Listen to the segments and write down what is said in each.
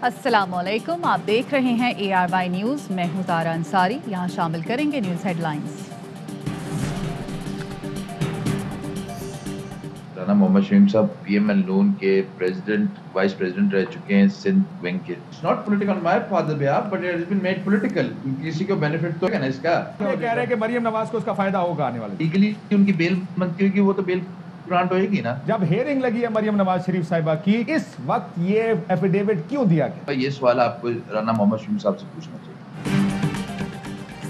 अस्सलाम वालेकुम, आप देख रहे हैं ARY न्यूज़। मैं हूं तारा अंसारी। यहाँ शामिल करेंगे news headlines. Rana Mohammad Shamim sahab PML लोन के प्रेसिडेंट वाइस प्रेसिडेंट रह चुके हैं सिंध बैंक के। It's not political on my father behalf but it has been made political. किसी को बेनिफिट तो है ना इसका। ये कह रहे हैं कि मरियम नवाज को उसका फायदा होगा आने वाले। लीगली उनकी बेल मंजूर की, वो तो बेल ग्रांट होएगी ना। जब हेयरिंग लगी है मरियम नवाज शरीफ साहिबा की, इस वक्त ये एफिडेविट क्यों दिया गया? ये सवाल आपको राना मोहम्मद शमीम साहब से पूछना चाहिए।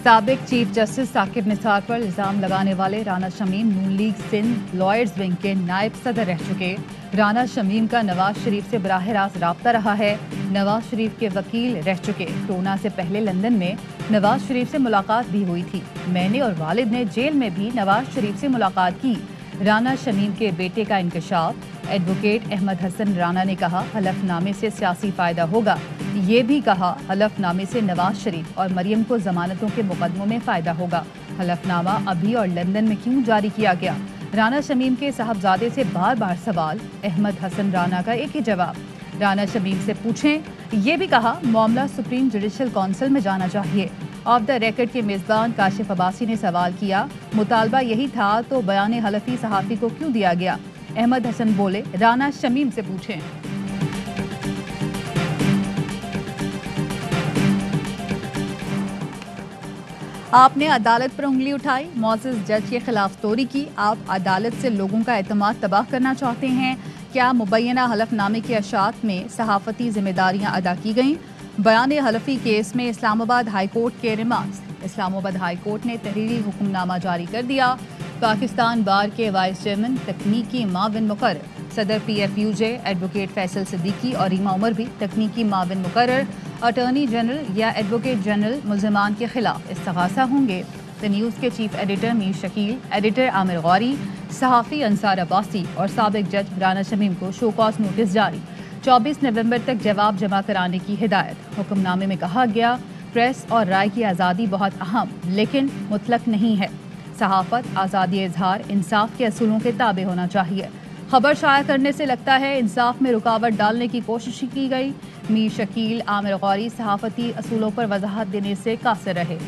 साबिक चीफ जस्टिस साकिब निसार पर इल्जाम लगाने वाले राना शमीम नून लीग सिंध लॉयर्स विंग के नायब सदर रह चुके। राना शमीम का नवाज शरीफ से बराह रास्त राब्ता रहा है। नवाज शरीफ के वकील रह चुके। कोरोना से पहले लंदन में नवाज शरीफ से मुलाकात भी हुई थी। मैंने और वालिद ने जेल में भी नवाज शरीफ से मुलाकात की। राना शमीम के बेटे का इंकशाफ। एडवोकेट अहमद हसन राना ने कहा हलफनामे से सियासी फायदा होगा। ये भी कहा हलफनामे से नवाज शरीफ और मरियम को जमानतों के मुकदमों में फायदा होगा। हलफनामा अभी और लंदन में क्यों जारी किया गया? राना शमीम के साहबजादे से बार बार सवाल। अहमद हसन राना का एक ही जवाब, राना शमीम से पूछें। ये भी कहा मामला सुप्रीम जुडिशल काउंसिल में जाना चाहिए। ऑफ द रिकॉर्ड के मेज़बान काशिफ अब्बासी ने सवाल किया, मुतालबा यही था तो बयान हलफी सहाफ़ी को क्यों दिया गया? अहमद हसन बोले, राना शमीम से पूछें। आपने अदालत पर उंगली उठाई, मौजूद जज के खिलाफ तोरी की। आप अदालत से लोगों का एतमाद तबाह करना चाहते हैं। क्या मुबैना हलफनामे की अशात में सहाफ़ती जिम्मेदारियां अदा की गईं? बयान हलफी केस में इस्लामाबाद हाई कोर्ट के रिमांड। इस्लामाबाद हाई कोर्ट ने तहरीरी हुक्मनामा जारी कर दिया। पाकिस्तान बार के वाइस चेयरमैन तकनीकी माविन मुकर्रर, सदर PFUJ एडवोकेट फैसल सिद्दीकी और रीमा उमर भी तकनीकी माविन मुकर्रर, अटॉर्नी जनरल या एडवोकेट जनरल मुल्ज़मान के खिलाफ इस्तग़ासा होंगे। द न्यूज़ के chief editor Mir Shakil, editor Amir Ghauri, सहाफ़ी अंसार अब्बासी और साबिक जज राना शमीम को शो कॉज नोटिस जारी। 24 नवंबर तक जवाब जमा कराने की हिदायत। हुक्मनामे में कहा गया, प्रेस और राय की आज़ादी बहुत अहम लेकिन मुतलक नहीं है। सहाफ़त, आज़ादी इजहार, इंसाफ के असूलों के ताबे होना चाहिए। खबर शाया करने से लगता है इंसाफ में रुकावट डालने की कोशिश की गई। मीर शकील, आमिर गौरी सहाफ़ती असूलों पर वजाहत देने से कासिर रहे।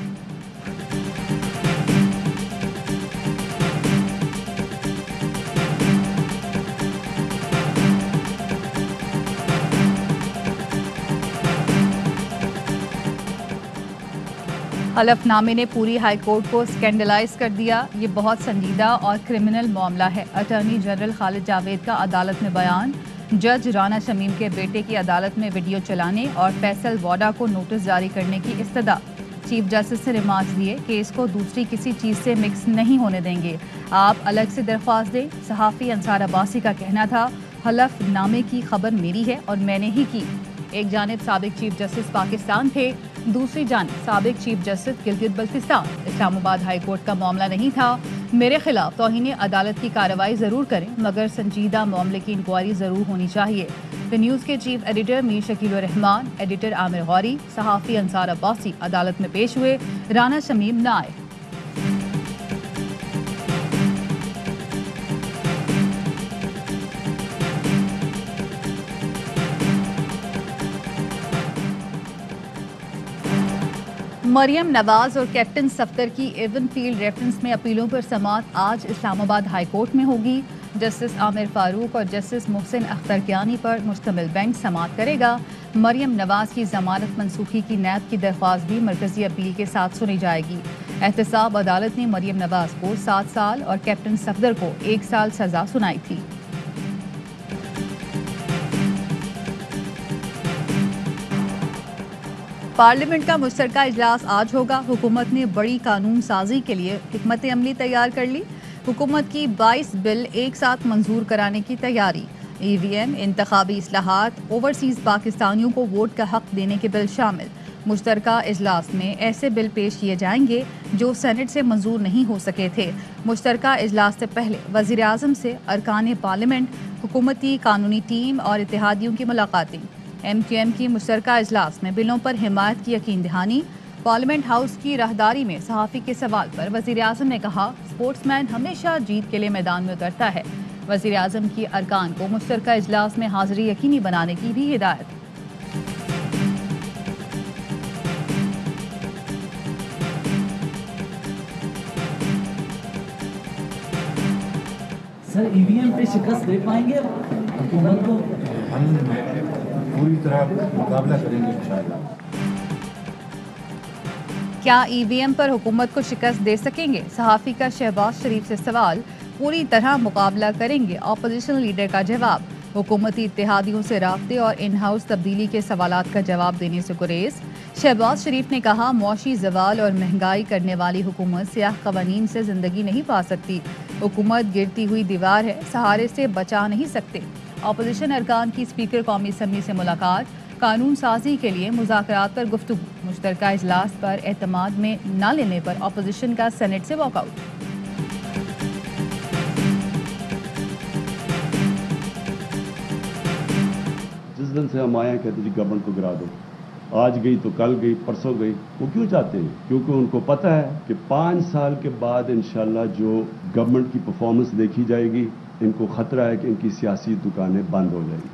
हलफनामे ने पूरी हाई कोर्ट को स्कैंडलाइज कर दिया। ये बहुत संजीदा और क्रिमिनल मामला है। अटॉर्नी जनरल खालिद जावेद का अदालत में बयान। जज राना शमीम के बेटे की अदालत में वीडियो चलाने और फैसल वाडा को नोटिस जारी करने की इस्तदा। चीफ जस्टिस से रिमार्क्स दिए, केस को दूसरी किसी चीज़ से मिक्स नहीं होने देंगे। आप अलग से दरख्वास्त दें। सहाफ़ी अंसार अब्बासी का कहना था हलफनामे की खबर मेरी है और मैंने ही की। एक जानिब साबिक चीफ जस्टिस पाकिस्तान थे, दूसरी जानिब साबिक chief justice Gilgit Baltistan. Islamabad high court का मामला नहीं था। मेरे खिलाफ तौहीन अदालत की कार्रवाई ज़रूर करें मगर संजीदा मामले की इंक्वायरी ज़रूर होनी चाहिए। द न्यूज़ के chief editor Mir Shakil Rahman, editor Amir Ghauri, सहाफ़ी अंसार अब्बासी अदालत में पेश हुए। राना शमीम न आए। मरियम नवाज और कैप्टन सफ्दर की एवन फील्ड रेफरेंस में अपीलों पर समाअत आज इस्लामाबाद हाई कोर्ट में होगी। जस्टिस आमिर फारूक और जस्टिस मोहसिन अख्तरकियानी पर मुश्तमिल बेंच समाअत करेगा। मरियम नवाज की जमानत मनसूखी की नैब की दरख्वास्त भी मरकजी अपील के साथ सुनी जाएगी। एहतसाब अदालत ने मरियम नवाज को 7 साल और कैप्टन सफ्दर को 1 साल सजा सुनाई थी। पार्लियामेंट का मुश्तरका इजलास आज होगा। हुकूमत ने बड़ी कानून साजी के लिए हिकमत अमली तैयार कर ली। हुकूमत की 22 बिल एक साथ मंजूर कराने की तैयारी। EVM, इंतखाबी इस्लाहात, ओवरसीज़ पाकिस्तानियों को वोट का हक देने के बिल शामिल। मुश्तरका इजलास में ऐसे बिल पेश किए जाएंगे जो सेनेट से मंजूर नहीं हो सके थे। मुश्तरका इजलास से पहले वज़ीर आज़म से अरकान पार्लियामेंट, हुकूमती कानूनी टीम और इत्तेहादियों की मुलाकातें। MQM की मुश्तरका इजलास में बिलों पर हिमायत की यकीन दहानी। पार्लियामेंट हाउस की राहदारी में सहाफ़ी के सवाल पर वज़ीर आज़म ने कहा, स्पोर्ट्समैन हमेशा जीत के लिए मैदान में उतरता है। वज़ीर आज़म की अरकान को मुश्तरका इजलास में हाज़िरी यकीनी बनाने की भी हिदायत। सर ईवीएम पे शिकस्त दे पाएंगे हुकूमत को? हम पूरी तरह मुकाबला करेंगे इंशाअल्लाह। क्या ईवीएम पर हुकूमत को शिकस्त दे सकेंगे? सहाफ़ी का शहबाज शरीफ से सवाल। पूरी तरह मुकाबला करेंगे, अपोजिशन लीडर का जवाब। हुकूमती इत्तेहादियों से राब्ते और इन हाउस तब्दीली के सवालात का जवाब देने से गुरेज। शहबाज शरीफ ने कहा, मौशी जवाल और महंगाई करने वाली हुकूमत सियाह कवानीन से जिंदगी नहीं पा सकती। हुकूमत गिरती हुई दीवार है, सहारे से बचा नहीं सकते। अपोजिशन अरकान की स्पीकर कौमी असम्बली से मुलाकात। कानून साजी के लिए मुज़ाकरात पर गुफ्तगू। मुश्तरका इजलास पर एतमाद में न लेने पर अपोजिशन का सेनेट से वॉकआउट। जिस दिन से हम आए हैं कहते जी गवर्नमेंट को गिरा दो, आज गई तो कल गई, परसों गई। वो क्यों चाहते हैं? क्योंकि उनको पता है कि 5 साल के बाद इंशाल्लाह जो गवर्नमेंट की परफॉर्मेंस देखी जाएगी, इनको खतरा है कि इनकी सियासी दुकानें बंद हो जाएंगी।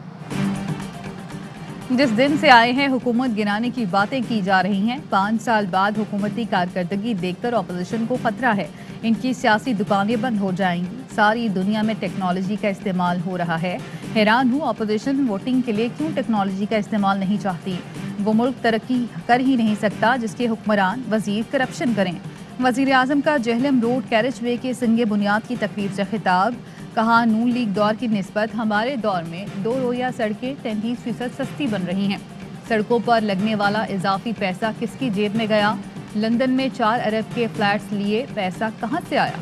जिस दिन से आए हैं हुकूमत गिराने की बातें की जा रही हैं। 5 साल बाद हुकूमती कारकर्दगी देखकर अपोजिशन को खतरा है, इनकी सियासी दुकानें बंद हो जाएंगी। सारी दुनिया में टेक्नोलॉजी का इस्तेमाल हो रहा है। हैरान हूँ अपोजिशन वोटिंग के लिए क्यों टेक्नोलॉजी का इस्तेमाल नहीं चाहती। वो मुल्क तरक्की कर ही नहीं सकता जिसके हुक्मरान वजीर करप्शन करें। वजीर आजम का जहलम रोड कैरेज वे के संगे बुनियाद की तकरीब से खिताब। कहा, नून लीग दौर की निस्बत हमारे दौर में 2 रोया सड़कें 33% सस्ती बन रही हैं। सड़कों पर लगने वाला इजाफी पैसा किसकी जेब में गया? लंदन में 4 अरब के फ्लैट्स लिए पैसा कहां से आया?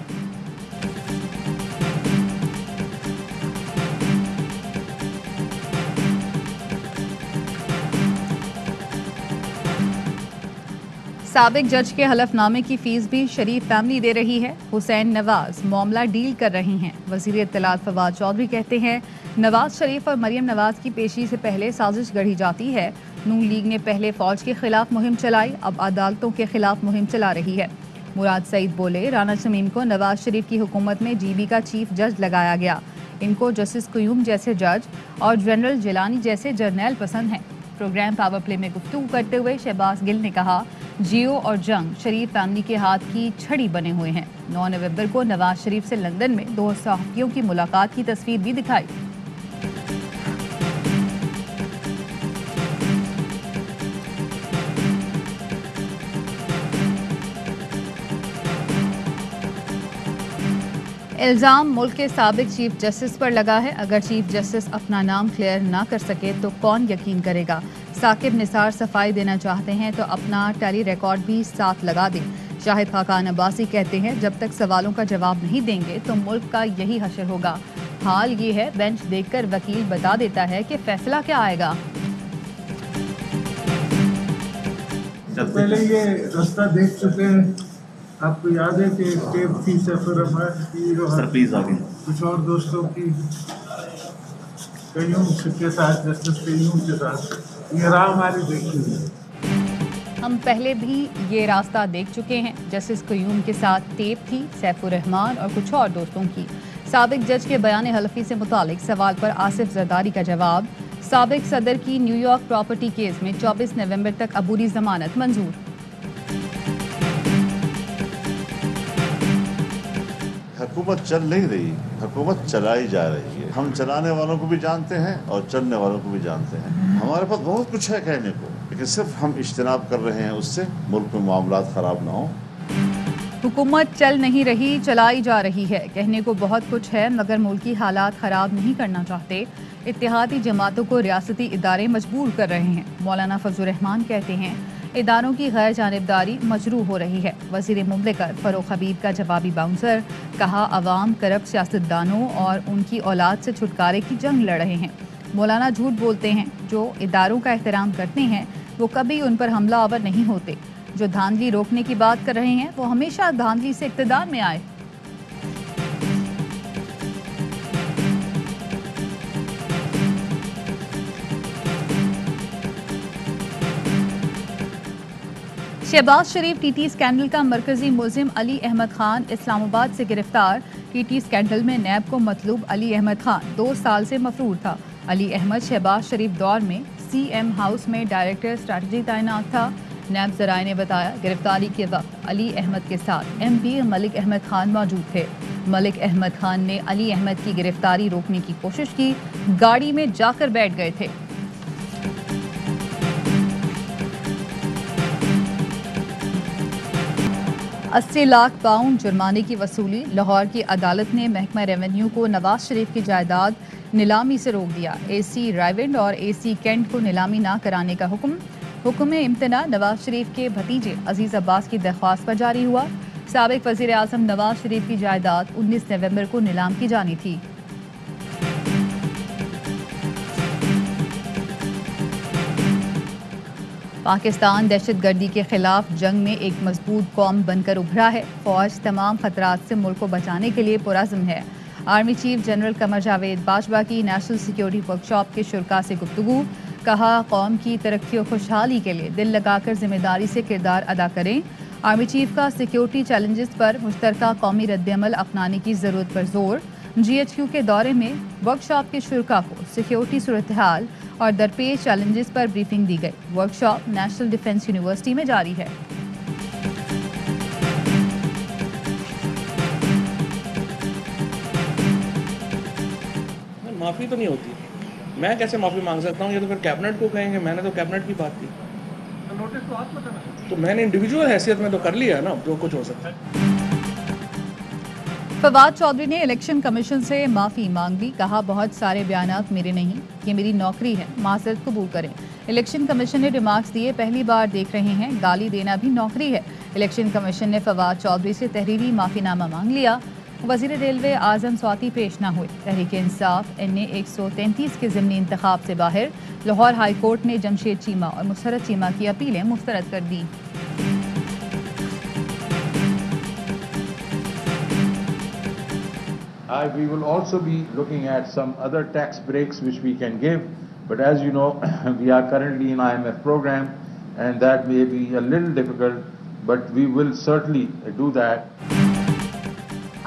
साबिक जज के हलफनामे की फीस भी शरीफ फैमिली दे रही है। हुसैन नवाज मामला डील कर रही हैं। वज़ीर इत्तलात फवाद चौधरी कहते हैं, नवाज शरीफ और मरियम नवाज की पेशी से पहले साजिश गढ़ी जाती है। नून लीग ने पहले फौज के खिलाफ मुहिम चलाई, अब अदालतों के खिलाफ मुहिम चला रही है। मुराद सईद बोले, राना शमीम को नवाज शरीफ की हुकूमत में जीबी का चीफ जज लगाया गया। इनको जस्टिस क्यूम जैसे जज और जनरल जिलानी जैसे जर्नैल पसंद हैं। प्रोग्राम पावर प्ले में गुफ्तगू करते हुए शहबाज गिल ने कहा, जियो और जंग शरीफ फैमिली के हाथ की छड़ी बने हुए हैं। 9 नवंबर को नवाज शरीफ से लंदन में 2 सहाफ़ियों की मुलाकात की तस्वीर भी दिखाई। इल्ज़ाम मुल्क के साबिक चीफ जस्टिस पर लगा है। अगर चीफ जस्टिस अपना नाम क्लियर ना कर सके तो कौन यकीन करेगा? साकिब निसार सफाई देना चाहते हैं तो अपना टैली रिकॉर्ड भी साथ लगा दें। शाहिद खाकान अब्बासी कहते हैं, जब तक सवालों का जवाब नहीं देंगे तो मुल्क का यही हशर होगा। हाल ये है, बेंच देखकर वकील बता देता है कि फैसला क्या आएगा। पहले ये रास्ता देख चुके हैं, आपको याद है कि टेप थी सफर की और कुछ और दोस्तों की कईयों के साथ, जस्टिस कईयों के साथ ये राह हमारी देखी है। हम पहले भी ये रास्ता देख चुके हैं। जस्टिस क्यूम के साथ टेप थी, सैफुर रहमान और कुछ और दोस्तों की। साबिक जज के बयान हलफी से मुतालिक सवाल पर आसिफ जरदारी का जवाब। साबिक सदर की न्यूयॉर्क प्रॉपर्टी केस में 24 नवंबर तक अबूरी जमानत मंजूर। हुकूमत चल नहीं रही, हुकूमत चलाई जा रही है। हम चलाने वालों को भी जानते हैं और चलने वालों को भी जानते हैं। हमारे पास बहुत कुछ है कहने को, लेकिन सिर्फ हम इज्तनाब कर रहे हैं उससे, मुल्क में मामलात खराब ना हो। हुकूमत चल नहीं रही, चलाई जा रही है। कहने को बहुत कुछ है मगर मुल्की हालात ख़राब नहीं करना चाहते। इत्तेहादी जमातों को रियासती इदारे मजबूर कर रहे हैं। मौलाना फजलुर रहमान कहते हैं, इदारों की गैर जानिबदारी मजरू हो रही है। वज़ीर मुमलिकत फ़ारूक हबीब का जवाबी बाउंसर। कहा, अवाम करप्ट सियासतदानों और उनकी औलाद से छुटकारे की जंग लड़ रहे हैं। मौलाना झूठ बोलते हैं। जो इदारों का एहतराम करते हैं वो कभी उन पर हमला आवर नहीं होते। जो धांधली रोकने की बात कर रहे हैं वो हमेशा धांधली से इक़्तिदार में आए। शहबाज शरीफ टीटी स्कैंडल का मरकजी मुलजिम अली अहमद खान इस्लामाबाद से गिरफ्तार। टीटी स्कैंडल में नैब को मतलूब अली अहमद खान 2 साल से मफरूर था। अली अहमद शहबाज शरीफ दौर में CM हाउस में डायरेक्टर स्ट्रैटेजी तैनात था। नैब ज़राए ने बताया, गिरफ्तारी के वक्त अली अहमद के साथ MP मलिक अहमद खान मौजूद थे। ملک احمد خان نے علی احمد کی گرفتاری روکنے کی کوشش کی، گاڑی میں جا کر بیٹھ گئے تھے۔ $80 لاکھ جرمانے کی وصولی۔ لاہور کی عدالت نے محکمہ ریونیو کو نواز شریف کی جائیداد نیلامی سے روک دیا۔ اے سی رائیونڈ اور اے سی کینٹ کو نیلامی نہ کرانے کا حکم امتناع نواز شریف کے بھتیجے عزیز عباس کی درخواست پر جاری ہوا۔ سابق وزیر اعظم نواز شریف کی جائیداد 19 نومبر کو نیلام کی جانی تھی۔ پاکستان دہشت گردی کے خلاف جنگ میں ایک مضبوط قوم بن کر ابھرا ہے۔ فوج تمام خطرات سے ملک کو بچانے کے لیے پرعزم ہے۔ Army chief general Qamar Javed Bajwa کی نیشنل سیکیورٹی ورکشاپ کے شرکاء سے گفتگو۔ کہا قوم کی ترقی و خوشحالی کے لیے دل لگا کر ذمہ داری سے کردار ادا کریں۔ آرمی چیف کا سیکیورٹی چیلنجز پر مشترکہ قومی رد عمل اپنانے کی ضرورت پر زور۔ جی ایچ کیو کے دورے میں ورکشاپ کے شرکاء کو سیکیورٹی صورتحال اور درپیش چیلنجز پر بریفنگ دی گئی۔ ورکشاپ نیشنل ڈیفنس یونیورسٹی میں جاری ہے۔ معافی تو نہیں ہوتی، میں کیسے معافی مانگ سکتا ہوں؟ یہ تو پھر کیبنٹ کو کہیں گے، میں نے تو کیبنٹ کی بات کی، تو میں نے انڈیویجول حیثیت میں تو کر لیا نا جو کچھ ہو سکتا ہے۔ فواد چودھری نے الیکشن کمیشن سے معافی مانگ لی۔ کہا بہت سارے بیانات میرے نہیں، یہ میری نوکری ہے، معذرت قبول کریں۔ الیکشن کمیشن نے ریمارکس دیے، پہلی بار دیکھ رہے ہیں، گالی دینا بھی نوکری ہے۔ الیکشن کمیشن نے فواد چودھری سے تحریری معافی نامہ مانگ لیا۔ وزیر ریلوے اعظم سواتی پیش نہ ہوئے۔ تحریک انصاف NA 133 کے ضمنی انتخاب سے باہر۔ لاہور ہائی کورٹ نے جمشید چیمہ اور مسرت چیمہ کی اپیلیں مسترد کر دیں۔ We will also be looking at some other tax breaks which we can give, but as you know, we are currently in IMF program and that may be a little difficult, but we will certainly do that.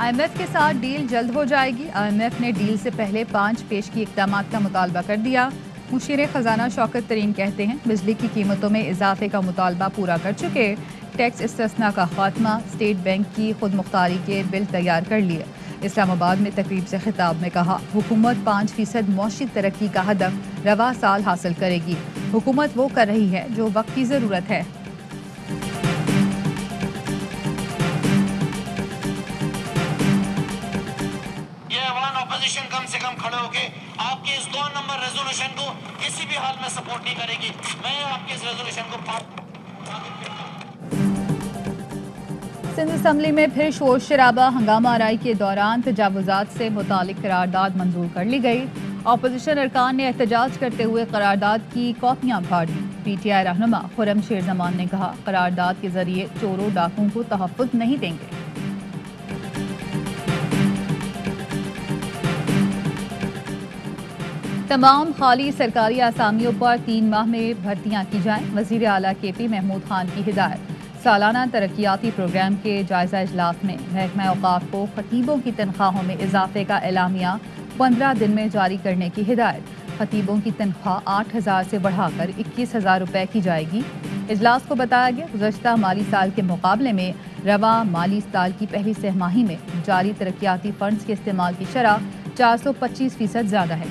IMF کے ساتھ deal جلد ہو جائے گی۔ IMF نے deal سے پہلے 5 پیشگی اقدامات کا مطالبہ کر دیا۔ مشیر خزانہ شوکت ترین کہتے ہیں بجلی کی قیمتوں میں اضافے کا مطالبہ پورا کر چکے، ٹیکس استثناء کا خاتمہ، اسٹیٹ بینک کی خود مختاری کے بل تیار کر لیے۔ اسلام آباد میں تقریب سے خطاب میں کہا حکومت 5% معاشی ترقی کا ہدف رواں سال حاصل کرے گی۔ حکومت وہ کر رہی ہے جو وقت کی ضرورت ہے۔ یہ عوام اپوزیشن کم سے کم کھڑے ہو کے آپ کے اس 2 نمبر ریزولوشن کو کسی بھی حال میں سپورٹ نہیں کرے گی۔ میں آپ کے اس ریزولوشن کو سندھ اسمبلی میں پھر شور شرابہ، ہنگامہ آرائی کے دوران تجاوزات سے متعلق قرارداد منظور کر لی گئی۔ اپوزیشن ارکان نے احتجاج کرتے ہوئے قرارداد کی کاپیاں پھاڑ دیں۔ پی ٹی آئی رہنما خرم شیر زمان نے کہا قرارداد کے ذریعے چوروں ڈاکوں کو تحفظ نہیں دیں گے۔ تمام خالی سرکاری اسامیوں پر 3 ماہ میں بھرتیاں کی جائیں۔ وزیر اعلیٰ KP محمود خان کی ہدایت۔ سالانہ ترقیاتی پروگرام کے جائزہ اجلاس میں محکمہ اوقاف کو خطیبوں کی تنخواہوں میں اضافے کا اعلامیہ 15 دن میں جاری کرنے کی ہدایت۔ خطیبوں کی تنخواہ 8,000 سے بڑھا کر 21,000 روپے کی جائے گی۔ اجلاس کو بتایا گیا گزشتہ مالی سال کے مقابلے میں رواں مالی سال کی پہلی سہ ماہی میں جاری ترقیاتی فنڈز کے استعمال کی شرح 425% زیادہ ہے۔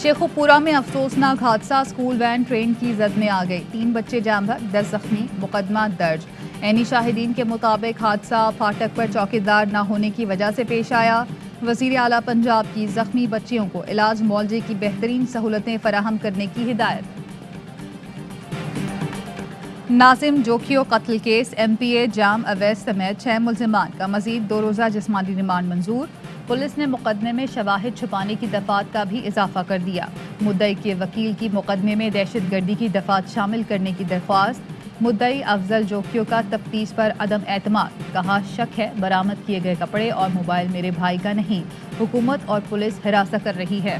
شیخوپورہ میں افسوسناک حادثہ، اسکول وین ٹرین کی زد میں آ گئی، 3 بچے جام بھر، 10 زخمی، مقدمہ درج۔ عینی شاہدین کے مطابق حادثہ پھاٹک پر چوکیدار نہ ہونے کی وجہ سے پیش آیا۔ وزیر اعلیٰ پنجاب کی زخمی بچیوں کو علاج معالجے کی بہترین سہولتیں فراہم کرنے کی ہدایت۔ ناظم جوکھیو قتل کیس، MPA جام اویس سمیت 6 ملزمان کا مزید 2 روزہ جسمانی ریمانڈ منظور۔ پولیس نے مقدمے میں شواہد چھپانے کی دفعات کا بھی اضافہ کر دیا۔ مدعی کے وکیل کی مقدمے میں دہشت گردی کی دفعات شامل کرنے کی درخواست۔ مدعی افضل جوکھیو کا تفتیش پر عدم اعتماد، کہا شک ہے برآمد کیے گئے کپڑے اور موبائل میرے بھائی کا نہیں، حکومت اور پولیس ہراساں کر رہی ہے۔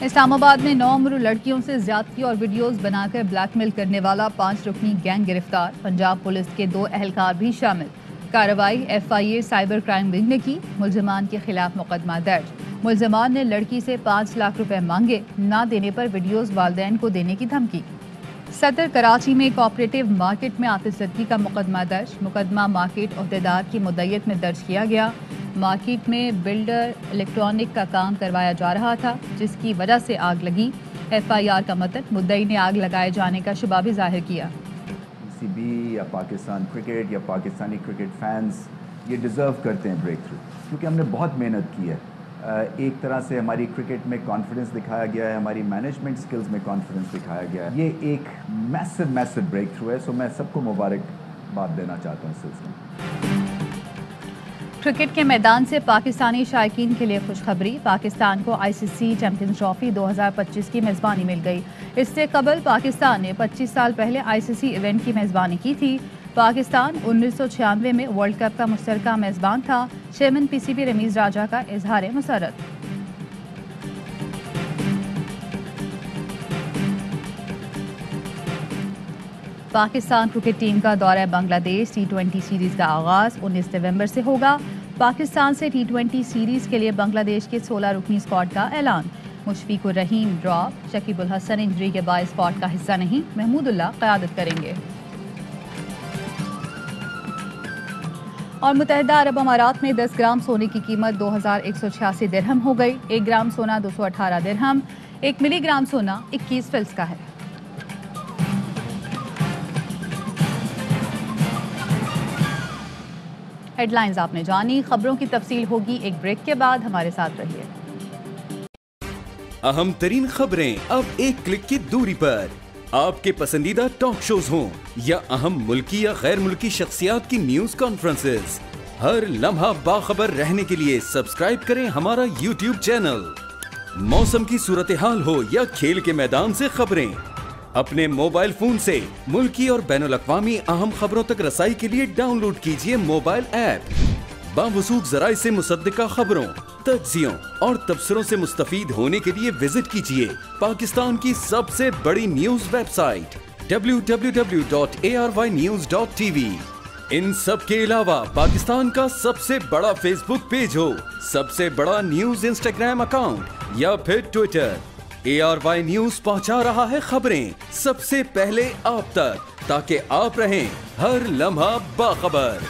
اسلام آباد میں 9 عمر لڑکیوں سے زیادتی اور ویڈیوز بنا کر بلیک میل کرنے والا 5 رکنی گینگ گرفتار، پنجاب پولیس کے 2 اہلکار بھی شامل۔ कार्रवाई FIA साइबर क्राइम विंग ने की। मुलजमान के खिलाफ मुकदमा दर्ज। मुलजमान ने लड़की से 5 लाख रुपए मांगे, ना देने पर वीडियोस वालिदैन को देने की धमकी। सदर कराची में कोऑपरेटिव मार्केट में आतिशज़दगी का मुकदमा दर्ज। मुकदमा मार्केट अहदेदार की मुद्दत में दर्ज किया गया। मार्केट में बिल्डर इलेक्ट्रॉनिक का काम करवाया जा रहा था, जिसकी वजह से आग लगी। FIR का मतन मुद्दई ने आग लगाए जाने का शुबा भी जाहिर किया। PCB या पाकिस्तान क्रिकेट या पाकिस्तानी क्रिकेट फैंस ये डिज़र्व करते हैं ब्रेक थ्रू, क्योंकि हमने बहुत मेहनत की है। एक तरह से हमारी क्रिकेट में कॉन्फिडेंस दिखाया गया है, हमारी मैनेजमेंट स्किल्स में कॉन्फिडेंस दिखाया गया है। ये एक मैसिव ब्रेक थ्रू है, सो मैं सबको मुबारकबाद देना चाहता हूँ इस सिलसिले में। क्रिकेट के मैदान से पाकिस्तानी शायकीन के लिए खुशखबरी। पाकिस्तान को ICC चैंपियंस ट्रॉफी 2025 की मेज़बानी मिल गई। इससे कबल पाकिस्तान ने 25 साल पहले ICC इवेंट की मेज़बानी की थी। पाकिस्तान 1996 में वर्ल्ड कप का मुश्तरका मेज़बान था। चेयरमैन PCB रमीज़ राजा का इजहार मसरत। पाकिस्तान क्रिकेट टीम का दौरा बांग्लादेश। T20 सीरीज़ का आगाज़ 19 नवंबर से होगा। पाकिस्तान से T20 सीरीज़ के लिए बांग्लादेश के 16 रुकनी स्क्वाड का ऐलान। मुशफिकुर रहीम ड्रॉप, शकीबुल हसन इंजरी के बाद स्क्वाड का हिस्सा नहीं, महमूदुल्लाह क़यादत करेंगे। और मुत्तहिदा अरब अमारात में 10 ग्राम सोने की कीमत 2186 दिरहम हो गई। 1 ग्राम सोना 218 दिरहम, 1 मिलीग्राम सोना 21 फिल्स का है। हेडलाइंस आपने जानी, खबरों की तफसील होगी एक ब्रेक के बाद। हमारे साथ रहिए। अहम तरीन खबरें अब एक क्लिक की दूरी पर। आपके पसंदीदा टॉक शोज हों या अहम मुल्की या गैर मुल्की शख्सियात की न्यूज कॉन्फ्रेंसेस, हर लम्हा बाखबर रहने के लिए सब्सक्राइब करें हमारा YouTube चैनल। मौसम की सूरत हाल हो या खेल के मैदान से खबरें, अपने मोबाइल फोन से मुल्की और बैनुल अक़वामी अहम खबरों तक रसाई के लिए डाउनलोड कीजिए मोबाइल ऐप। बावसूख ज़राए से मुसद्दिका खबरों, तज्ज़ियों और तबसरों से मुस्तफ़ीद होने के लिए विजिट कीजिए पाकिस्तान की सबसे बड़ी न्यूज वेबसाइट www.arynews.tv। इन सब के अलावा पाकिस्तान का सबसे बड़ा फेसबुक पेज हो, सबसे बड़ा न्यूज इंस्टाग्राम अकाउंट या फिर ट्विटर, ARY न्यूज पहुंचा रहा है खबरें सबसे पहले आप तक, ताकि आप रहें हर लम्हा बाखबर।